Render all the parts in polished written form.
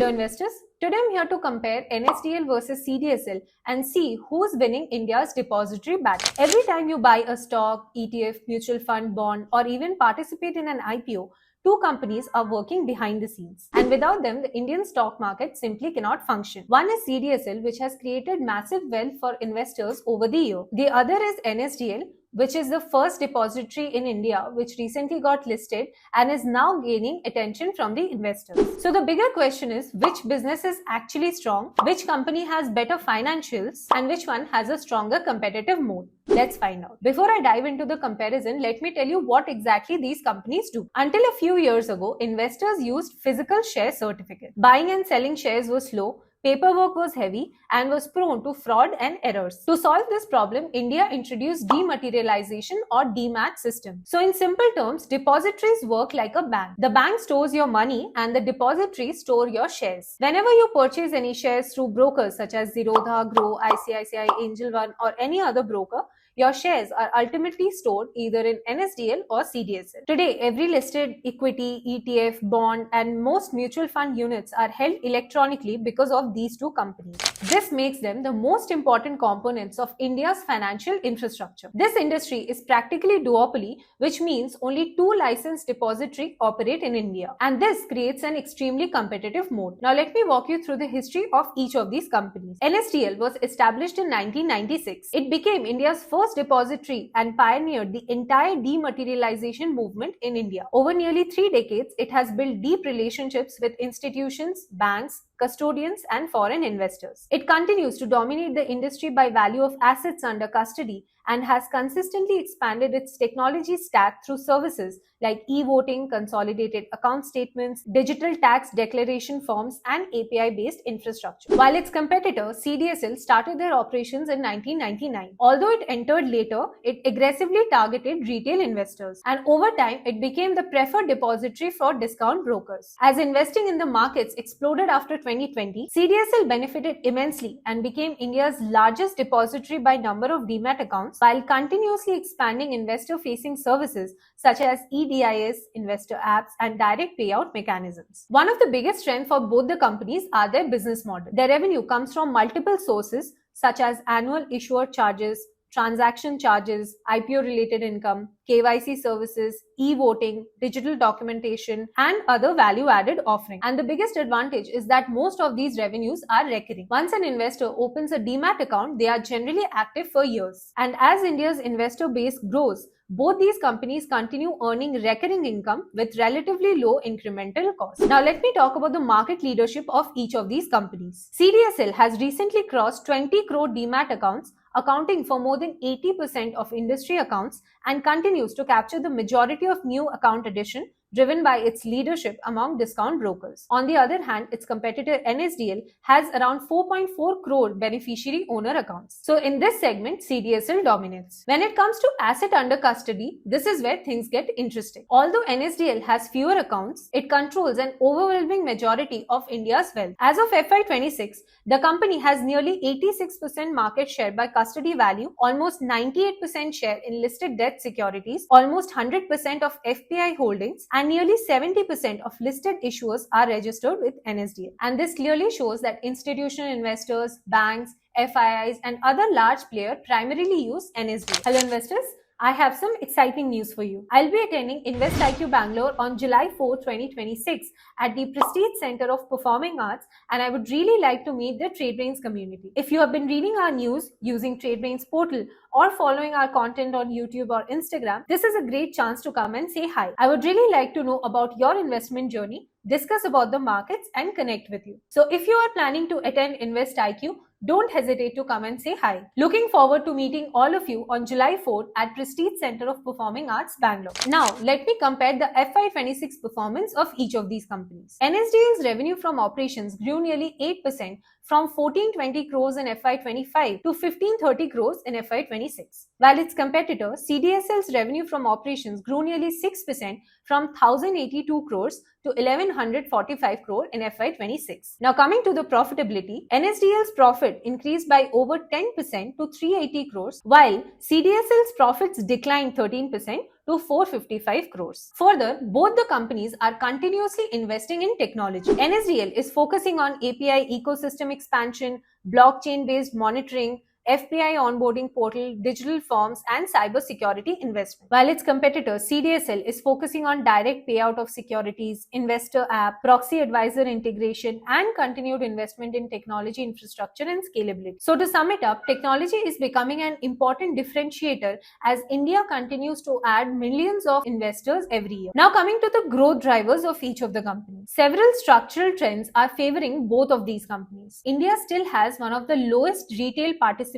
Hello investors, today I'm here to compare NSDL versus CDSL and see who's winning India's depository battle. Every time you buy a stock, ETF, mutual fund, bond or even participate in an IPO, two companies are working behind the scenes. And without them, the Indian stock market simply cannot function. One is CDSL, which has created massive wealth for investors over the year. The other is NSDL, which is the first depository in India which recently got listed and is now gaining attention from the investors. So the bigger question is, which business is actually strong, which company has better financials, and which one has a stronger competitive moat? Let's find out. Before I dive into the comparison, let me tell you what exactly these companies do. Until a few years ago, investors used physical share certificates. Buying and selling shares was slow, paperwork was heavy, and was prone to fraud and errors. To solve this problem, India introduced dematerialization or Demat system. So in simple terms, depositories work like a bank. The bank stores your money and the depository store your shares. Whenever you purchase any shares through brokers such as Zerodha, Grow, ICICI, Angel One or any other broker, your shares are ultimately stored either in NSDL or CDSL. Today, every listed equity, ETF, bond, and most mutual fund units are held electronically because of these two companies. This makes them the most important components of India's financial infrastructure. This industry is practically duopoly, which means only two licensed depositories operate in India. And this creates an extremely competitive moat. Now, let me walk you through the history of each of these companies. NSDL was established in 1996. It became India's first depository and pioneered the entire dematerialization movement in India. Over nearly 3 decades, it has built deep relationships with institutions, banks, custodians, and foreign investors. It continues to dominate the industry by value of assets under custody and has consistently expanded its technology stack through services like e-voting, consolidated account statements, digital tax declaration forms, and API-based infrastructure. While its competitor, CDSL, started their operations in 1999. Although it entered later, it aggressively targeted retail investors, and over time, it became the preferred depository for discount brokers. As investing in the markets exploded after 2020, CDSL benefited immensely and became India's largest depository by number of Demat accounts, while continuously expanding investor-facing services such as EDIS, investor apps, and direct payout mechanisms. One of the biggest strengths for both the companies are their business model. Their revenue comes from multiple sources such as annual issuer charges, transaction charges, IPO-related income, KYC services, e-voting, digital documentation, and other value-added offerings. And the biggest advantage is that most of these revenues are recurring. Once an investor opens a Demat account, they are generally active for years. And as India's investor base grows, both these companies continue earning recurring income with relatively low incremental costs. Now let me talk about the market leadership of each of these companies. CDSL has recently crossed 20 crore Demat accounts, accounting for more than 80% of industry accounts, and continues to capture the majority of new account addition driven by its leadership among discount brokers. On the other hand, its competitor NSDL has around 4.4 crore beneficiary owner accounts. So in this segment, CDSL dominates. When it comes to asset under custody, this is where things get interesting. Although NSDL has fewer accounts, it controls an overwhelming majority of India's wealth. As of FY26, the company has nearly 86% market share by custody value, almost 98% share in listed debt securities, almost 100% of FPI holdings, and nearly 70% of listed issuers are registered with NSDL. And this clearly shows that institutional investors, banks, FIIs, and other large players primarily use NSDL. Hello investors, I have some exciting news for you. I'll be attending Invest IQ Bangalore on July 4, 2026 at the Prestige Center of Performing Arts, and I would really like to meet the TradeBrains community. If you have been reading our news using TradeBrains portal or following our content on YouTube or Instagram, this is a great chance to come and say hi. I would really like to know about your investment journey, discuss about the markets, and connect with you. So if you are planning to attend Invest IQ, don't hesitate to come and say hi. Looking forward to meeting all of you on July 4th at Prestige Center of Performing Arts, Bangalore. Now, let me compare the FY26 performance of each of these companies. NSDL's revenue from operations grew nearly 8% from 1420 crores in FY25 to 1530 crores in FY26. While its competitor, CDSL's revenue from operations grew nearly 6% from 1082 crores to 1145 crore in FY26. Now coming to the profitability, NSDL's profit increased by over 10% to 380 crores, while CDSL's profits declined 13% to 455 crores. Further, both the companies are continuously investing in technology. NSDL is focusing on API ecosystem expansion, blockchain-based monitoring, FPI onboarding portal, digital forms, and cybersecurity investment. While its competitor CDSL is focusing on direct payout of securities, investor app, proxy advisor integration, and continued investment in technology infrastructure and scalability. So to sum it up, technology is becoming an important differentiator as India continues to add millions of investors every year. Now coming to the growth drivers of each of the companies. Several structural trends are favoring both of these companies. India still has one of the lowest retail participation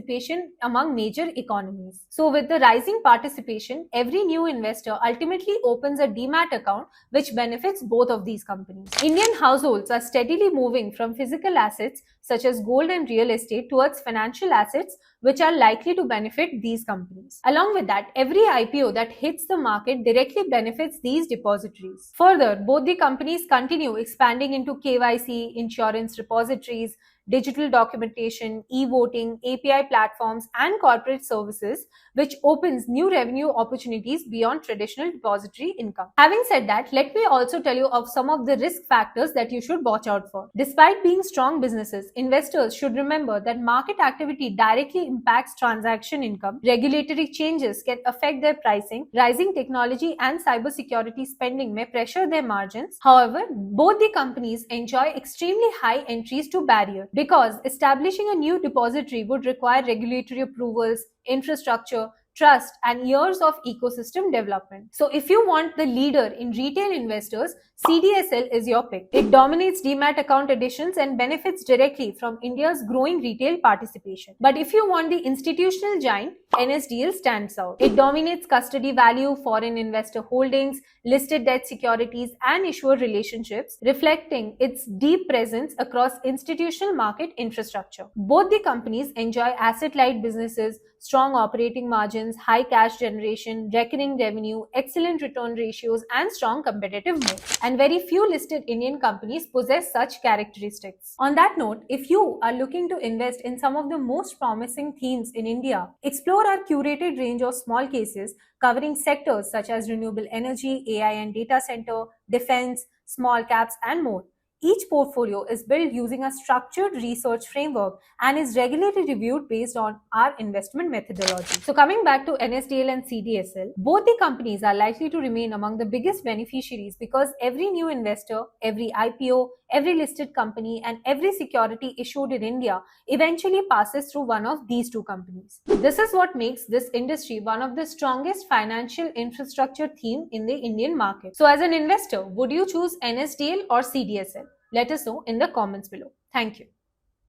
among major economies. So with the rising participation, every new investor ultimately opens a Demat account, which benefits both of these companies. Indian households are steadily moving from physical assets such as gold and real estate towards financial assets, which are likely to benefit these companies. Along with that, every IPO that hits the market directly benefits these depositories. Further, both the companies continue expanding into KYC, insurance repositories, digital documentation, e-voting, API platforms, and corporate services, which opens new revenue opportunities beyond traditional depository income. Having said that, let me also tell you of some of the risk factors that you should watch out for. Despite being strong businesses, investors should remember that market activity directly impacts transaction income, regulatory changes can affect their pricing, rising technology and cybersecurity spending may pressure their margins. However, both the companies enjoy extremely high entries to barrier, because establishing a new depository would require regulatory approvals, infrastructure, trust, and years of ecosystem development. So if you want the leader in retail investors, CDSL is your pick. It dominates Demat account additions and benefits directly from India's growing retail participation. But if you want the institutional giant, NSDL stands out. It dominates custody value, foreign investor holdings, listed debt securities, and issuer relationships, reflecting its deep presence across institutional market infrastructure. Both the companies enjoy asset-light businesses, strong operating margins, high cash generation, recurring revenue, excellent return ratios, and strong competitive moat. And very few listed Indian companies possess such characteristics. On that note, if you are looking to invest in some of the most promising themes in India, explore our curated range of small cases covering sectors such as renewable energy, AI and data center, defense, small caps, and more. Each portfolio is built using a structured research framework and is regularly reviewed based on our investment methodology. So coming back to NSDL and CDSL, both the companies are likely to remain among the biggest beneficiaries because every new investor, every IPO, every listed company, and every security issued in India eventually passes through one of these two companies. This is what makes this industry one of the strongest financial infrastructure theme in the Indian market. So as an investor, would you choose NSDL or CDSL? Let us know in the comments below. Thank you.